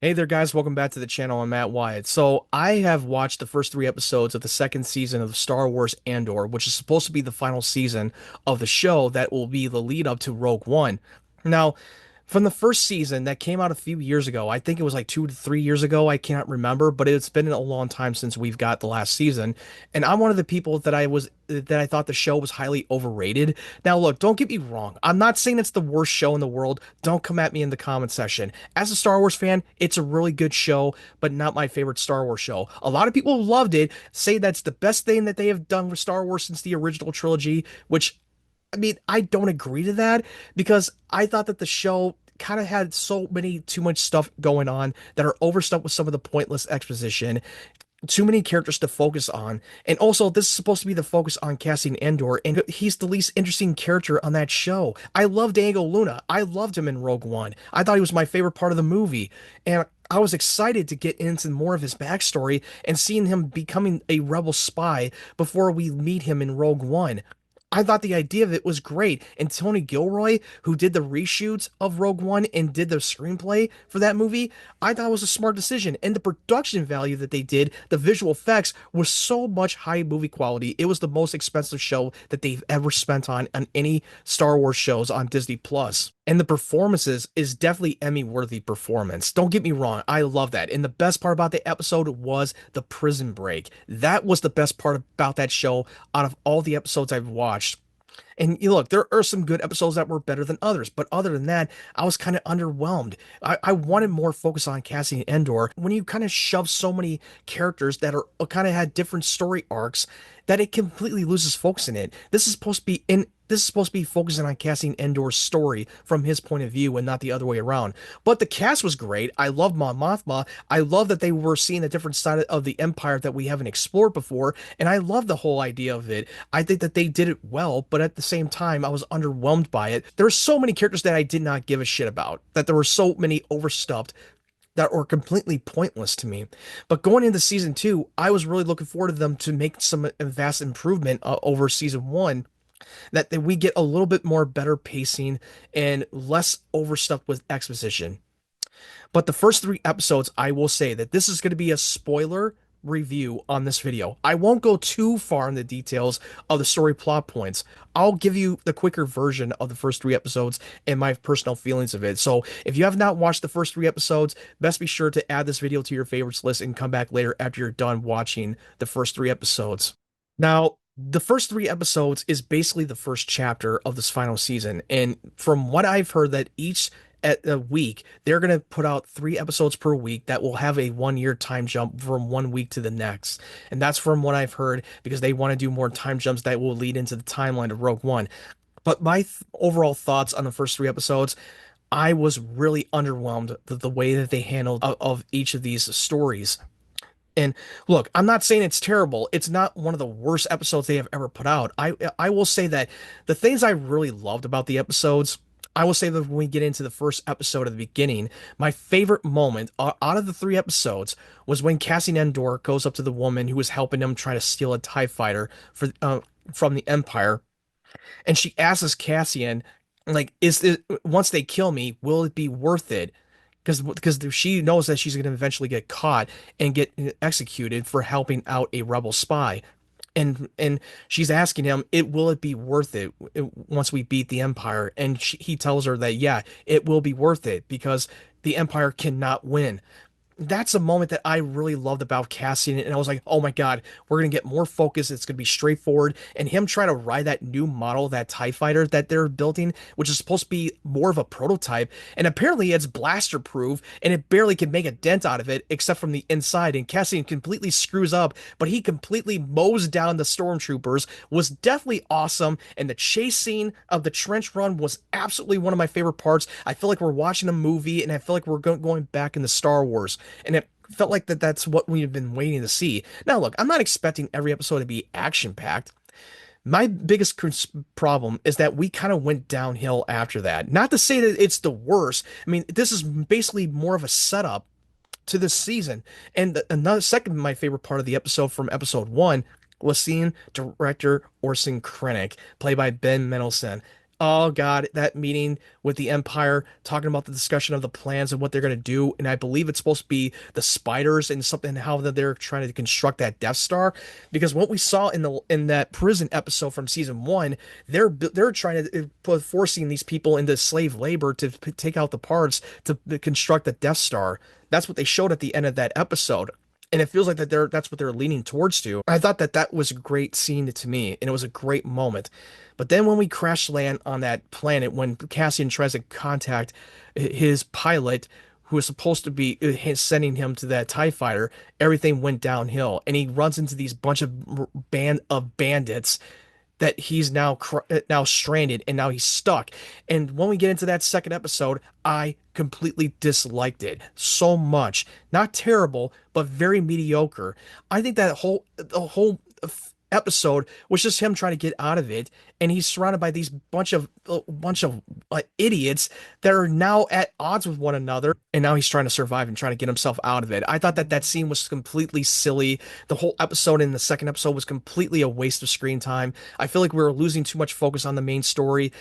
Hey there, guys. Welcome back to the channel. I'm Matt Wyatt. So, I have watched the first three episodes of the second season of Star Wars Andor, which is supposed to be the final season of the show that will be the lead up to Rogue One. Now, from the first season that came out a few years ago, I think it was like 2 to 3 years ago, I can't remember, but it's been a long time since we've got the last season. And I'm one of the people that I thought the show was highly overrated. Now, look, don't get me wrong. I'm not saying it's the worst show in the world. Don't come at me in the comment section. As a Star Wars fan, it's a really good show, but not my favorite Star Wars show. A lot of people who loved it say that's the best thing that they have done with Star Wars since the original trilogy, which I don't agree to that because I thought that the show kind of had so many too much stuff going on that are overstuffed with some of the pointless exposition, too many characters to focus on. And also, this is supposed to be the focus on Cassian Andor, and he's the least interesting character on that show. I loved Diego Luna. I loved him in Rogue One. I thought he was my favorite part of the movie. And I was excited to get into more of his backstory and seeing him becoming a rebel spy before we meet him in Rogue One. I thought the idea of it was great. And Tony Gilroy, who did the reshoots of Rogue One and did the screenplay for that movie, I thought it was a smart decision. And the production value that they did, the visual effects, was so much high movie quality. It was the most expensive show that they've ever spent on any Star Wars shows on Disney Plus. And the performances is definitely Emmy-worthy performance. Don't get me wrong, I love that. And the best part about the episode was the prison break. That was the best part about that show out of all the episodes I've watched. And you look, there are some good episodes that were better than others, but other than that, I was kind of underwhelmed. I wanted more focus on Cassian Andor. When you kind of shove so many characters that are kind of had different story arcs, that it completely loses focus in it. This is supposed to be focusing on Cassian Andor's story from his point of view and not the other way around. But the cast was great. I love Mon Mothma. I love that they were seeing a different side of the Empire that we haven't explored before, and I love the whole idea of it. I think that they did it well, but at the same time, I was underwhelmed by it. There were so many characters that I did not give a shit about, that there were so many overstuffed that were completely pointless to me. But going into season two, I was really looking forward to them to make some vast improvement over season one, that we get a little bit more better pacing and less overstuffed with exposition. But the first three episodes, I will say that this is going to be a spoiler review on this video. I won't go too far in the details of the story plot points. I'll give you the quicker version of the first three episodes and my personal feelings of it. So if you have not watched the first three episodes, best be sure to add this video to your favorites list and come back later after you're done watching the first three episodes. Now, the first three episodes is basically the first chapter of this final season. And from what I've heard, that each at a week, they're going to put out three episodes per week that will have a 1 year time jump from 1 week to the next. And that's from what I've heard because they want to do more time jumps that will lead into the timeline of Rogue One. But my overall thoughts on the first three episodes, I was really underwhelmed the way that they handled of each of these stories. And look, I'm not saying it's terrible. It's not one of the worst episodes they have ever put out. I will say that the things I really loved about the episodes, I will say that when we get into the first episode at the beginning, my favorite moment out of the three episodes was when Cassian Andor goes up to the woman who was helping him try to steal a TIE fighter from the Empire, and she asks Cassian, like, is it, once they kill me, will it be worth it? Because she knows that she's going to eventually get caught and get executed for helping out a rebel spy. And she's asking him, it will it be worth it once we beat the Empire? And he tells her that, yeah, it will be worth it because the Empire cannot win. That's a moment that I really loved about Cassian, and I was like, oh my God, we're gonna get more focus. It's gonna be straightforward. And him trying to ride that new model, that TIE fighter that they're building, which is supposed to be more of a prototype, and apparently it's blaster proof, and it barely can make a dent out of it except from the inside. And Cassian completely screws up, but he completely mows down the stormtroopers. Was definitely awesome, and the chase scene of the trench run was absolutely one of my favorite parts. I feel like we're watching a movie, and I feel like we're going back into Star Wars. And it felt like that's what we've been waiting to see. Now, look, I'm not expecting every episode to be action-packed. My biggest problem is that we kind of went downhill after that. Not to say that it's the worst. I mean, this is basically more of a setup to this season. And another second, my favorite part of the episode from episode one was seeing director Orson Krennic, played by Ben Mendelsohn. Oh God, that meeting with the Empire, talking about the discussion of the plans and what they're gonna do, and I believe it's supposed to be the spiders and something how that they're trying to construct that Death Star. Because what we saw in that prison episode from season one, they're trying to put forcing these people into slave labor to take out the parts to construct the Death Star. That's what they showed at the end of that episode. And it feels like that's what they're leaning towards to. I thought that that was a great scene to me, and it was a great moment. But then when we crash land on that planet, when Cassian tries to contact his pilot, who was supposed to be sending him to that TIE fighter, everything went downhill, and he runs into these bunch of band of bandits that he's now stranded and now he's stuck. And when we get into that second episode, I completely disliked it so much. Not terrible, but very mediocre. I think that the whole episode was just him trying to get out of it, and he's surrounded by these bunch of idiots that are now at odds with one another, and now he's trying to survive and trying to get himself out of it. I thought that that scene was completely silly. The whole episode in the second episode was completely a waste of screen time. I feel like we were losing too much focus on the main story.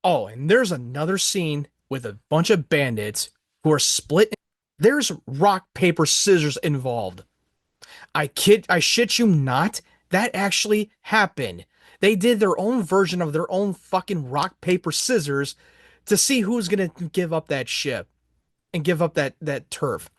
Oh, and there's another scene with a bunch of bandits who are split. There's rock, paper, scissors involved. I shit you not. That actually happened. They did their own version of their own fucking rock, paper, scissors to see who's gonna give up that ship and give up that turf.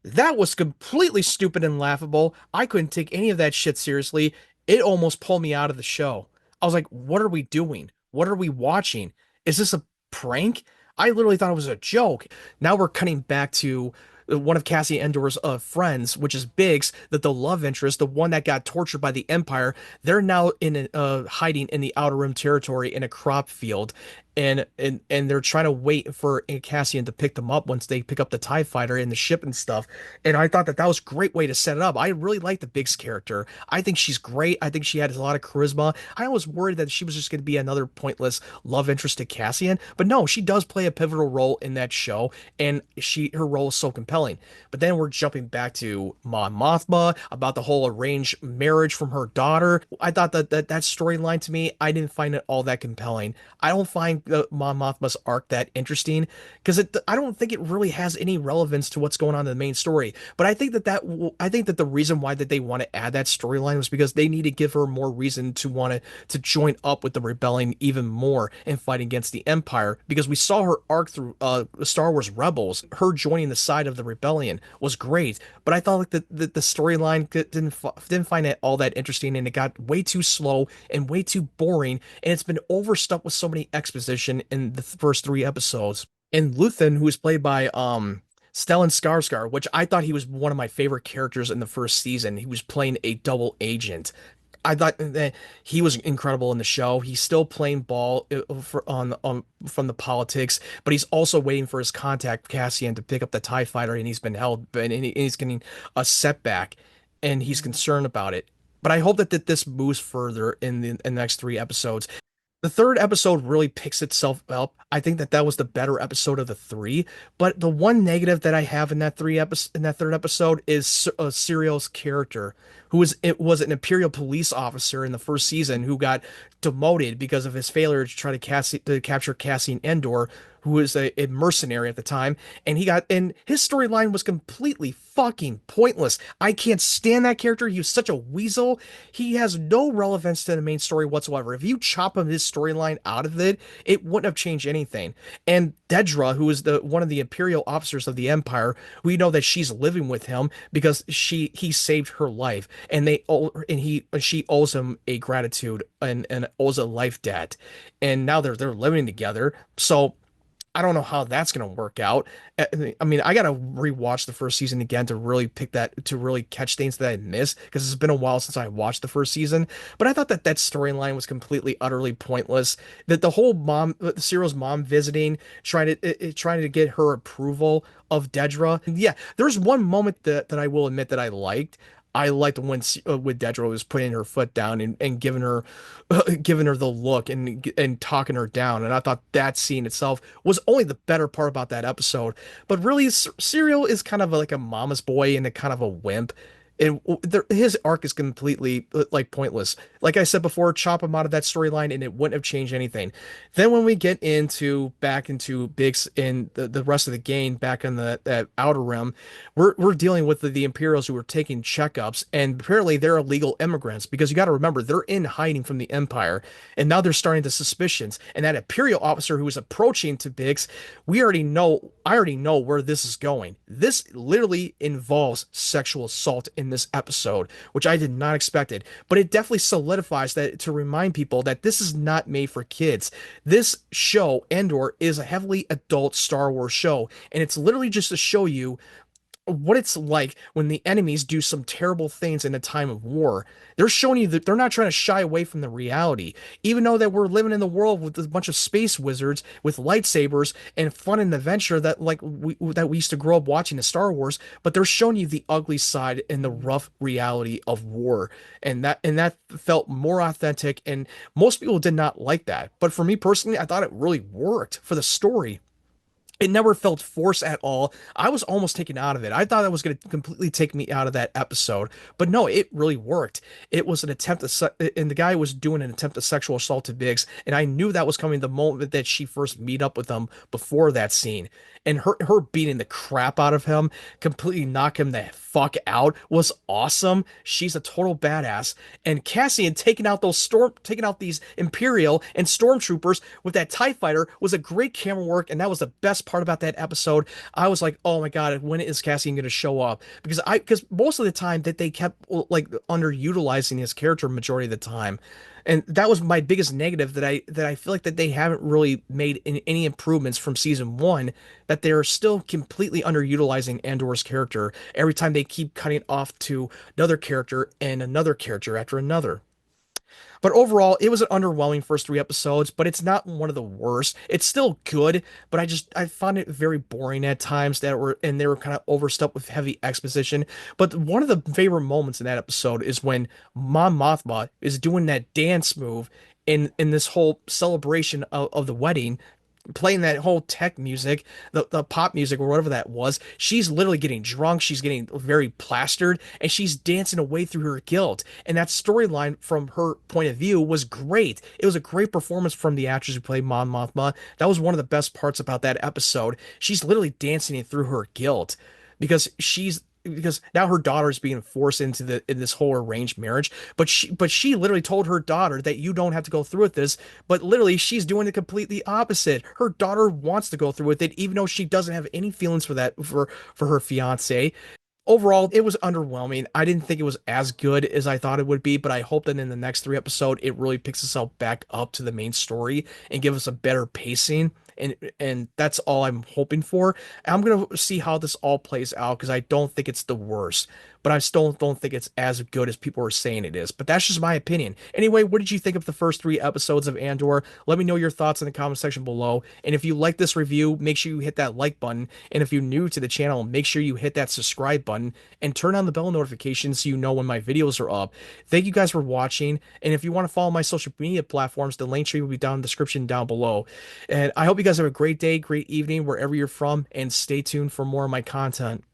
That was completely stupid and laughable. I couldn't take any of that shit seriously. It almost pulled me out of the show. I was like, what are we doing? What are we watching? Is this a prank? I literally thought it was a joke. Now we're cutting back to one of Cassie Endor's friends, which is Biggs, that the love interest, the one that got tortured by the Empire. They're now in hiding in the Outer Rim territory in a crop field, and they're trying to wait for Cassian to pick them up once they pick up the TIE fighter and the ship and stuff. And I thought that that was a great way to set it up. I really like the Biggs character. I think she's great. I think she had a lot of charisma. I was worried that she was just going to be another pointless love interest to Cassian, but no, she does play a pivotal role in that show, and her role is so compelling. But then we're jumping back to Mon Mothma about the whole arranged marriage from her daughter. I thought that storyline, to me, I didn't find it all that compelling. I don't find Mon Mothma's arc that interesting because I don't think it really has any relevance to what's going on in the main story. But I think that the reason why that they want to add that storyline was because they need to give her more reason to want to join up with the rebellion even more and fight against the Empire, because we saw her arc through Star Wars Rebels. Her joining the side of the rebellion was great, but I thought like the storyline didn't find it all that interesting, and it got way too slow and way too boring, and it's been overstuffed with so many exposition in the first three episodes. And Luthen, who is played by Stellan Skarsgård, which I thought he was one of my favorite characters in the first season. He was playing a double agent. I thought that he was incredible in the show. He's still playing ball on from the politics, but he's also waiting for his contact Cassian to pick up the TIE fighter, and he's been held, and he's getting a setback, and he's concerned about it. But I hope that this moves further in the next three episodes. The third episode really picks itself up. I think that that was the better episode of the three. But the one negative that I have in that third episode is Syrill's character, it was an Imperial police officer in the first season who got demoted because of his failure to try to capture Cassian Andor, who was a mercenary at the time, and his storyline was completely fucking pointless. I can't stand that character. He was such a weasel. He has no relevance to the main story whatsoever. If you chop him his storyline out of it, it wouldn't have changed anything. And Dedra, who is the one of the Imperial officers of the Empire, we know that she's living with him because he saved her life, and she owes him a gratitude and owes a life debt, and now they're living together. So I don't know how that's going to work out. I mean, I got to rewatch the first season again to really catch things that I missed, because it's been a while since I watched the first season. But I thought that that storyline was completely, utterly pointless. That the whole Cyril's mom visiting, trying to get her approval of Dedra. Yeah, there's one moment that I will admit that I liked. I liked when Dedra was putting her foot down and giving her giving her the look and talking her down, and I thought that scene itself was only the better part about that episode. But really, Serial is kind of like a mama's boy and a kind of a wimp. And his arc is completely like pointless. Like I said before, chop him out of that storyline and it wouldn't have changed anything. Then when we get into back into Biggs and the rest of the game back in the that outer rim, we're dealing with the Imperials who are taking checkups, and apparently they're illegal immigrants because you got to remember they're in hiding from the Empire, and now they're starting the suspicions. And that Imperial officer who is approaching to Biggs, I already know where this is going. This literally involves sexual assault in this episode, which I did not expect it, but it definitely solidifies that to remind people that this is not made for kids. This show, Andor, is a heavily adult Star Wars show, and it's literally just to show you what it's like when the enemies do some terrible things in a time of war. They're showing you that they're not trying to shy away from the reality, even though that we're living in the world with a bunch of space wizards with lightsabers and fun and adventure that we used to grow up watching the Star Wars. But they're showing you the ugly side and the rough reality of war, and that felt more authentic. And most people did not like that, but for me personally, I thought it really worked for the story. It never felt forced at all. I was almost taken out of it. I thought that was going to completely take me out of that episode, but no, it really worked. It was an attempt to, and the guy was doing an attempt at sexual assault to Biggs, and I knew that was coming the moment that she first meet up with him before that scene. And her beating the crap out of him, completely knock him the fuck out, was awesome. She's a total badass. And Cassian taking out these Imperial and stormtroopers with that TIE fighter was a great camera work, and that was the best part about that episode. I was like, oh my god, when is Cassian going to show up? Because most of the time that they kept like underutilizing his character majority of the time. And that was my biggest negative, that I feel like that they haven't really made any improvements from season one, that they're still completely underutilizing Andor's character every time they keep cutting off to another character and another character after another. But overall, it was an underwhelming first three episodes, but it's not one of the worst. It's still good, but I found it very boring at times, they were kind of overstuffed with heavy exposition. But one of the favorite moments in that episode is when Mon Mothma is doing that dance move in this whole celebration of the wedding, playing that whole tech music, the pop music or whatever that was. She's literally getting drunk. She's getting very plastered, and she's dancing away through her guilt. And that storyline from her point of view was great. It was a great performance from the actress who played Mon Mothma. That was one of the best parts about that episode. She's literally dancing through her guilt because now her daughter is being forced into this whole arranged marriage, but she literally told her daughter that you don't have to go through with this, but literally she's doing the completely opposite. Her daughter wants to go through with it even though she doesn't have any feelings for her fiance. Overall, it was underwhelming. I didn't think it was as good as I thought it would be, but I hope that in the next three episode it really picks itself back up to the main story and give us a better pacing. And that's all I'm hoping for. I'm gonna see how this all plays out because I don't think it's the worst, but I still don't think it's as good as people are saying it is. But that's just my opinion. Anyway, what did you think of the first three episodes of Andor? Let me know your thoughts in the comment section below. And if you like this review, make sure you hit that like button. And if you're new to the channel, make sure you hit that subscribe button and turn on the bell notifications so you know when my videos are up. Thank you guys for watching. And if you want to follow my social media platforms, the link tree will be down in the description down below. And I hope you guys have a great day, great evening, wherever you're from, and stay tuned for more of my content.